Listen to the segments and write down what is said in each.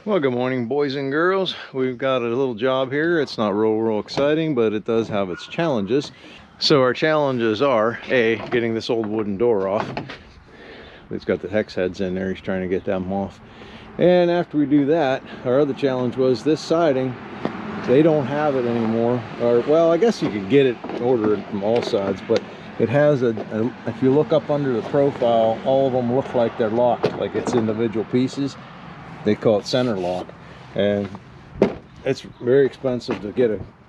Well, good morning, boys and girls. We've got a little job here. It's not real exciting, but it does have its challenges. So our challenges are, A, getting this old wooden door off. It's got the hex heads in there. He's trying to get them off. And after we do that, our other challenge was this siding. They don't have it anymore. Or, well, I guess you could get it, order it from all sides, but it has if you look up under the profile, all of them look like they're locked, like it's individual pieces. They call it center lock, and it's very expensive to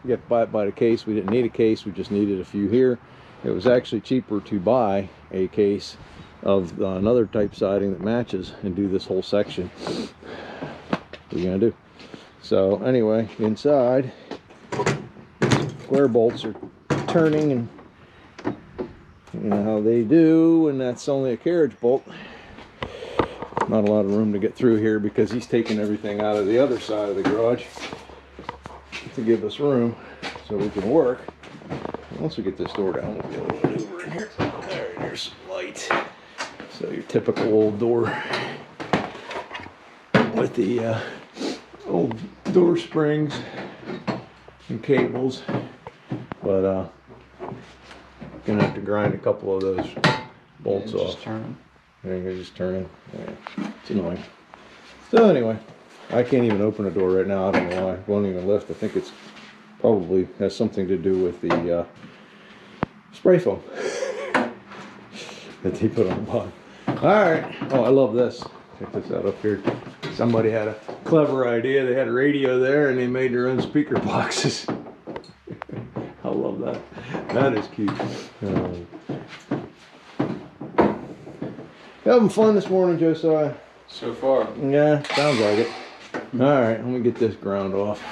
get by the case. We didn't need a case, we just needed a few here. It was actually cheaper to buy a case of another type siding that matches and do this whole section. What are you gonna do? So anyway, inside, square bolts are turning, and you know how they do, and that's only a carriage bolt. Not a lot of room to get through here because he's taking everything out of the other side of the garage to give us room so we can work. Once we get this door down, we'll be able to maneuver in here. Alright, there's some light. So your typical old door with the old door springs and cables, but gonna have to grind a couple of those bolts off. Just turn them. And you're just turning. Yeah, it's annoying. So anyway, I can't even open a door right now. I don't know why. It won't even lift. I think it's probably has something to do with the spray foam that they put on the bottom. Alright. Oh, I love this. Check this out up here. Somebody had a clever idea. They had a radio there and they made their own speaker boxes. I love that. That is cute. Having fun this morning, Josiah? So far. Yeah, sounds like it. Alright, let me get this ground off.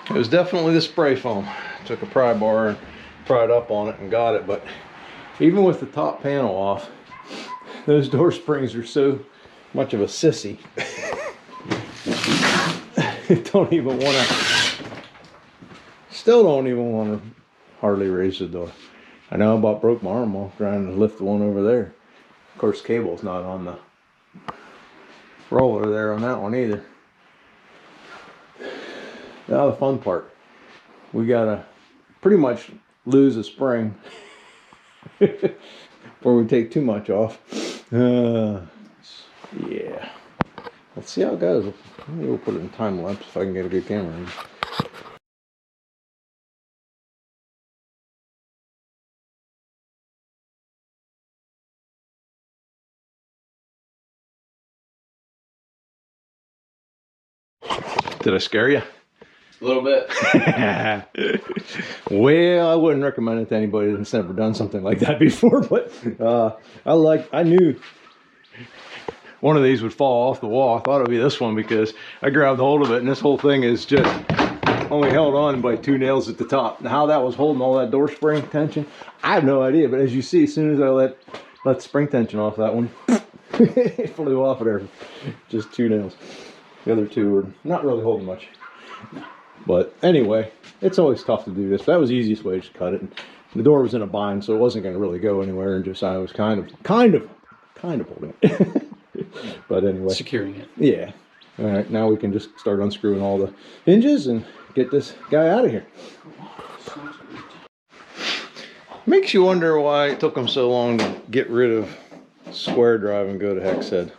It was definitely the spray foam. Took a pry bar and pried up on it and got it, but even with the top panel off, those door springs are so much of a sissy. Don't even want to, still don't even want to hardly raise the door. I know I about broke my arm off trying to lift the one over there. Of course, cable's not on the roller there on that one either. Now the fun part, we gotta pretty much lose a spring before we take too much off. Yeah, let's see how it goes. Maybe we'll put it in time lapse if I can get a good camera in. Did I scare you? A little bit. Well, I wouldn't recommend it to anybody that's never done something like that before, but I knew one of these would fall off the wall. I thought it would be this one because I grabbed hold of it and this whole thing is just only held on by 2 nails at the top. Now how that was holding all that door spring tension, I have no idea, but as you see, as soon as I let the spring tension off that one, it flew off of there. Just 2 nails. The other 2 were not really holding much. But anyway, it's always tough to do this. That was the easiest way to just cut it. And the door was in a bind, so it wasn't going to really go anywhere. And Josiah was kind of holding it. But anyway, Securing it. Yeah. All right, now we can just start unscrewing all the hinges and get this guy out of here. Makes you wonder why it took them so long to get rid of square drive and go to hex head.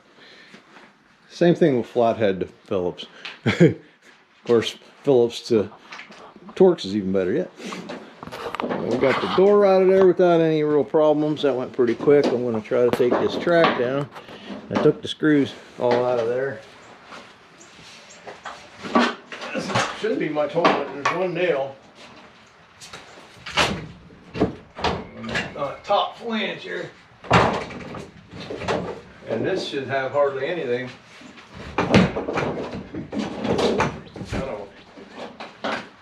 Same thing with flathead to Phillips. Of course, Phillips to Torx is even better yet. We got the door out of there without any real problems. That went pretty quick. I'm going to try to take this track down. I took the screws all out of there. Shouldn't be much holding it. There's one nail on the top flange here. And this should have hardly anything.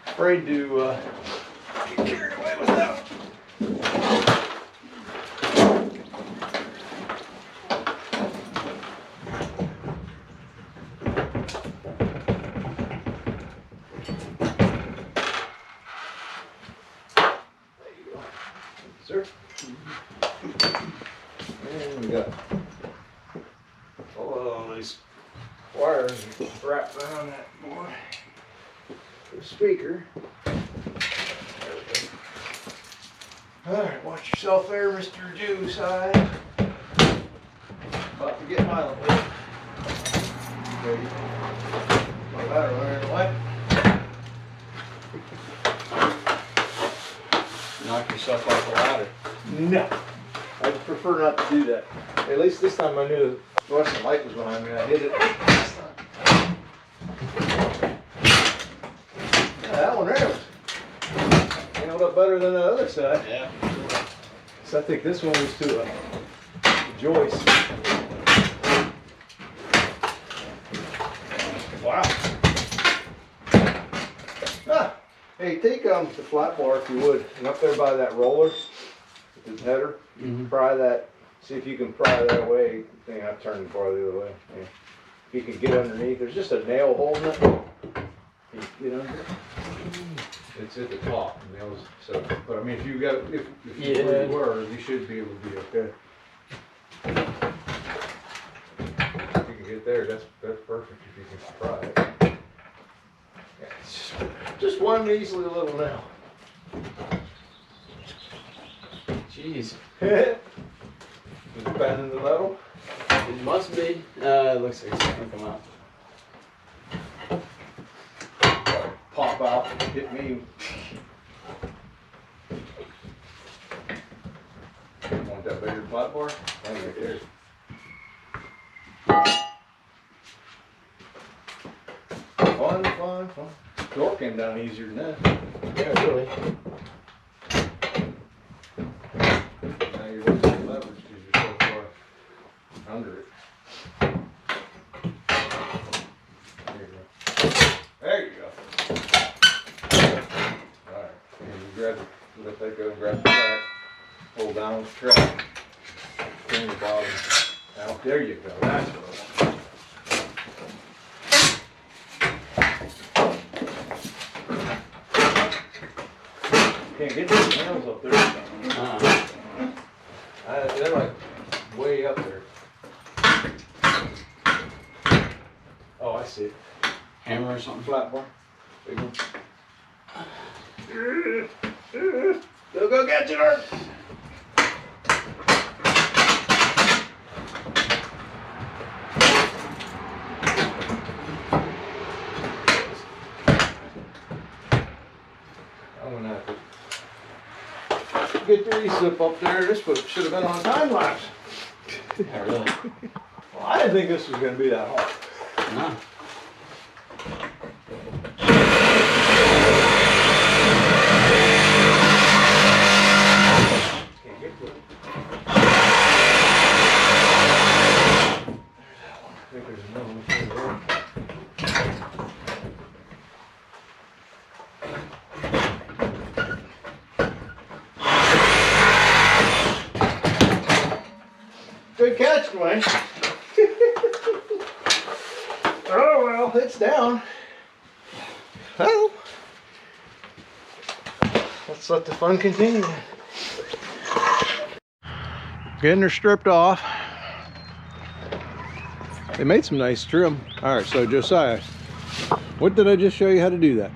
Afraid to get carried away with that. There you go, sir. And we got all these wires wrapped around that board. The speaker. There we go. Alright, watch yourself there, Mr. Jew side. About to get violent with it. Ready? My ladder wearing away. Knock yourself off the ladder. No. I prefer not to do that. At least this time I knew the fluorescent light was behind me. I hit it this time. Yeah, that one there was handled up better than the other side. Yeah. So I think this one was to a joist. Wow. Ah, hey, take the flat bar if you would, and up there by that roller, the header, pry that. See if you can pry that away. I think I've turned the bar the other way. Yeah. If you can get underneath, there's just a nail holding it. You get under it. It's at the top, the nails. So, but I mean, if you got, if you really were, you should be able to be okay. If you can get there, that's perfect. If you can pry it. Yeah, it's just one measly little nail. Jeez. Is it bending the metal? It must be. It looks like it's gonna come out. Pop out, hit me. Want that bigger flat bar? Right there. Fun. Door came down easier than that. Yeah, really. Now you're losing the leverage because you're so far under it. There you go. Alright, and you grab it, let that go and grab the track. Hold down the track. Bring the bottom out. There you go. That's what I want. Can't get those nails up there. They're like way up there. Oh, I see it. Hammer or something. Flat bar. Big one. Go get you, Art. I'm gonna have to get the recip up there. This should have been on time lapse. Yeah, really. Well, I didn't think this was gonna be that hard. No. Can't get to it. I think there's another one there. Good catch, Dwayne. Oh well, it's down. Well, let's let the fun continue. Getting her stripped off. They made some nice trim. All right, so Josiah, what did I just show you how to do that?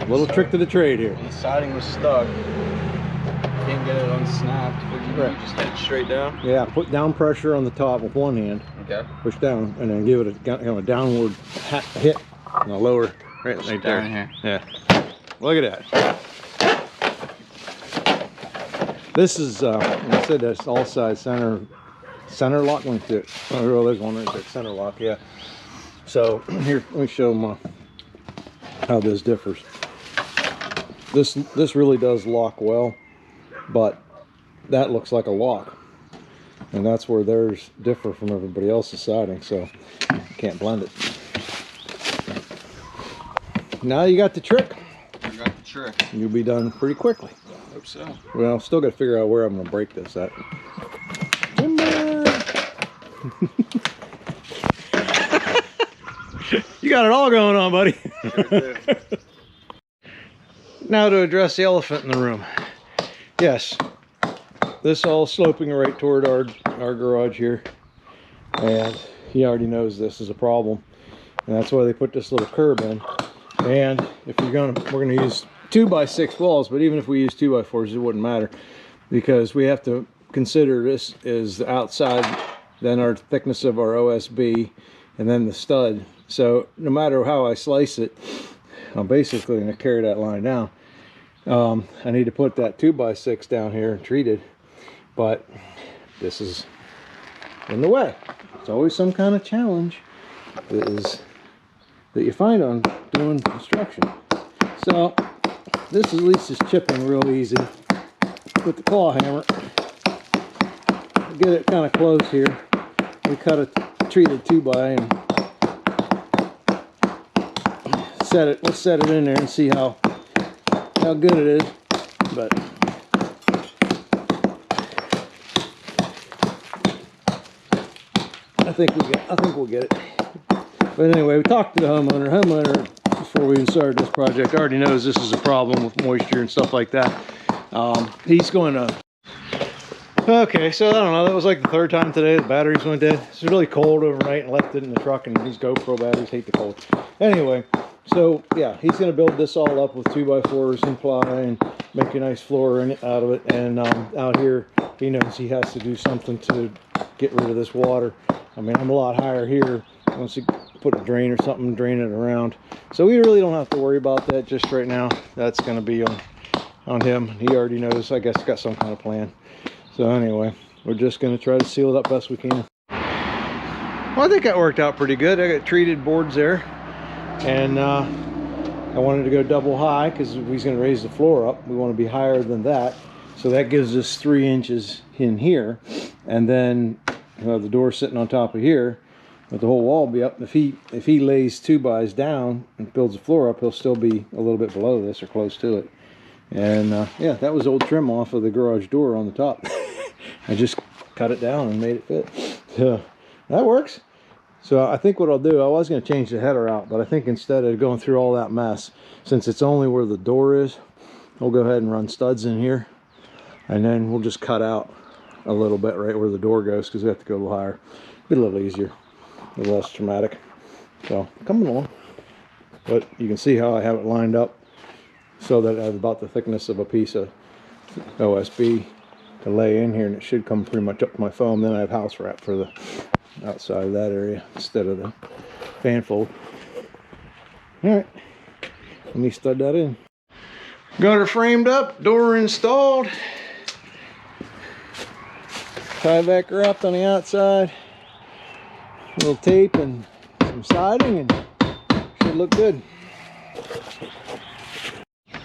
Little trick to the trade here. The siding was stuck. Can't get it unsnapped. But you just hit it straight down. Yeah, put down pressure on the top with one hand. Okay. Push down, and then give it a kind of a downward hit on the lower. Right there. Down here. Yeah. Look at that. This is, I said that's all side center lock. Let me see it. Oh, there's one right there. Center lock. Yeah. So here, let me show them how this differs. This really does lock well, but that looks like a lock, and that's where theirs differ from everybody else's siding. So you can't blend it. Now you got the trick. I got the trick. You'll be done pretty quickly. Hope so. Well, still got to figure out where I'm going to break this at. You got it all going on, buddy. Sure. Now to address the elephant in the room. Yes, this all sloping right toward our garage here. And he already knows this is a problem, and that's why they put this little curb in. And if we're gonna use 2x6 walls, but even if we use 2x4s, it wouldn't matter, because we have to consider this is the outside, then our thickness of our OSB, and then the stud. So no matter how I slice it, I'm basically going to carry that line down. I need to put that 2x6 down here treated, but this is in the way. It's always some kind of challenge that you find on doing construction. So this at least is chipping real easy with the claw hammer. Get it kind of close here. We cut a treated 2x and set it. Let's set it in there and see how good it is. But I think we'll get it. But anyway, we talked to the homeowner. Before we even started this project, already knows this is a problem with moisture and stuff like that. He's going to. Okay, so I don't know, that was like the third time today the batteries went dead. It's really cold overnight and left it in the truck, and these GoPro batteries hate the cold. Anyway, so yeah, he's going to build this all up with 2x4s and ply and make a nice floor out of it. And out here, he knows he has to do something to get rid of this water. I mean, I'm a lot higher here. Once you put a drain or something, drain it around. So we really don't have to worry about that just right now. That's going to be on him. He already knows, I guess, got some kind of plan. So anyway, we're just going to try to seal it up best we can. Well, I think that worked out pretty good. I got treated boards there, and I wanted to go double high because if he's going to raise the floor up, we want to be higher than that. So that gives us 3 inches in here, and then the door sitting on top of here, but the whole wall will be up. If he lays 2x down and builds the floor up, he'll still be a little bit below this or close to it. And yeah, that was old trim off of the garage door on the top. I just cut it down and made it fit. So that works. So I think what I'll do, I was going to change the header out, but I think instead of going through all that mess, since it's only where the door is, we'll go ahead and run studs in here, and then we'll just cut out a little bit right where the door goes, because we have to go a little higher. Be a little easier, a little less traumatic. So coming along, but you can see how I have it lined up so that I have about the thickness of a piece of OSB to lay in here, and it should come pretty much up to my foam. Then I have house wrap for the outside of that area instead of the fan fold. All right, let me stud that in. Got her framed up, door installed, tie back wrapped on the outside, a little tape and some siding, and should look good.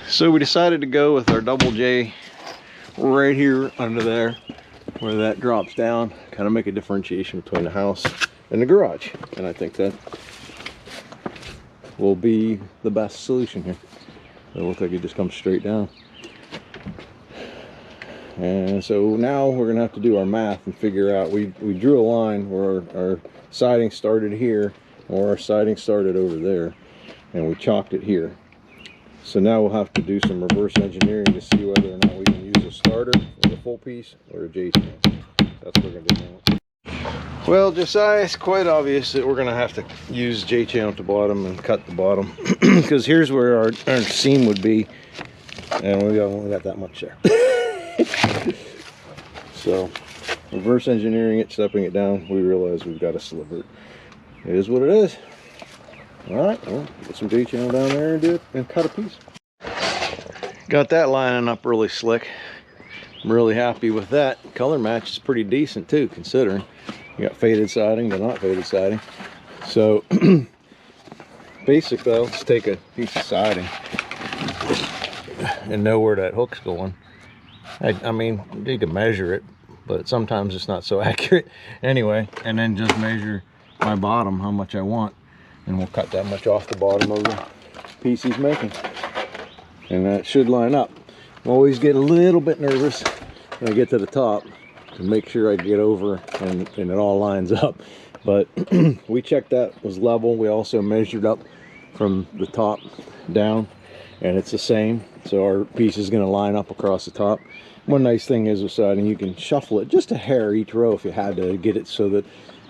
So we decided to go with our double J right here under there where that drops down, kind of make a differentiation between the house and the garage, and I think that will be the best solution here. It looks like it just comes straight down. And so now we're gonna have to do our math and figure out, we drew a line where our siding started here, or our siding started over there, and we chalked it here. So now we'll have to do some reverse engineering to see whether or not we can use a starter with a full piece or a J-channel. That's what we're going to do now. Well, Josiah, it's quite obvious that we're going to have to use J-channel at the bottom and cut the bottom, because here's where our seam would be, and we only got that much there. So reverse engineering it, stepping it down, we realize we've got a sliver. It is what it is. Alright, well, get some J-channel down there and do it and cut a piece. Got that lining up really slick. I'm really happy with that. Color match is pretty decent too, considering you got faded siding but not faded siding. So basically, let's take a piece of siding and know where that hook's going. I mean, you can measure it, but sometimes it's not so accurate. Anyway, and then just measure my bottom, how much I want. And we'll cut that much off the bottom of the piece he's making. And that should line up. I always get a little bit nervous when I get to the top to make sure I get over and it all lines up. But we checked that was level. We also measured up from the top down, and it's the same. So our piece is going to line up across the top. One nice thing is with siding, you can shuffle it just a hair each row if you had to get it so that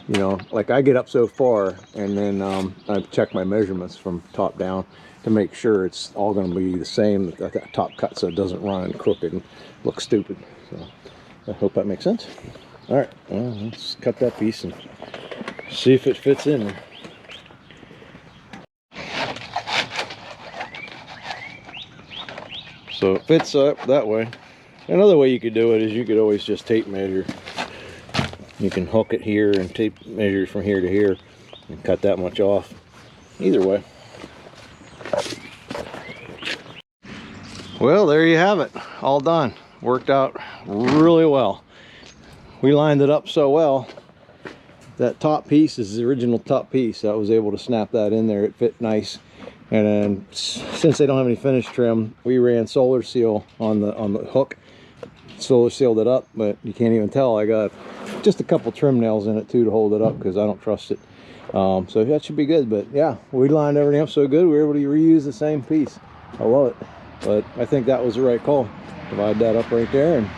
you know, like I get up so far, and then I check my measurements from top down to make sure it's all going to be the same, that top cut, so it doesn't run crooked and look stupid. So I hope that makes sense. All right, well, let's cut that piece and see if it fits in there. So it fits up that way. Another way you could do it is you could always just tape measure. You can hook it here and tape measure from here to here and cut that much off. Either way. Well, there you have it. All done. Worked out really well. We lined it up so well. That top piece is the original top piece. I was able to snap that in there. It fit nice. And then since they don't have any finish trim, we ran solar seal on the hook. Solar sealed it up, but you can't even tell. I got just a couple trim nails in it too to hold it up because I don't trust it. So that should be good. But yeah, we lined everything up so good we were able to reuse the same piece. I love it. But I think that was the right call. Divide that up right there, and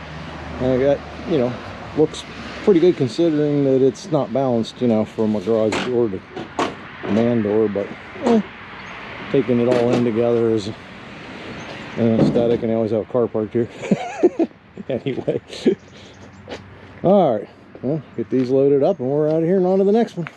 I got, you know, looks pretty good considering that it's not balanced, you know, from a garage door to a man door. But taking it all in together is aesthetic, and I always have a car parked here. Anyway, all right, well, get these loaded up and we're out of here and on to the next one.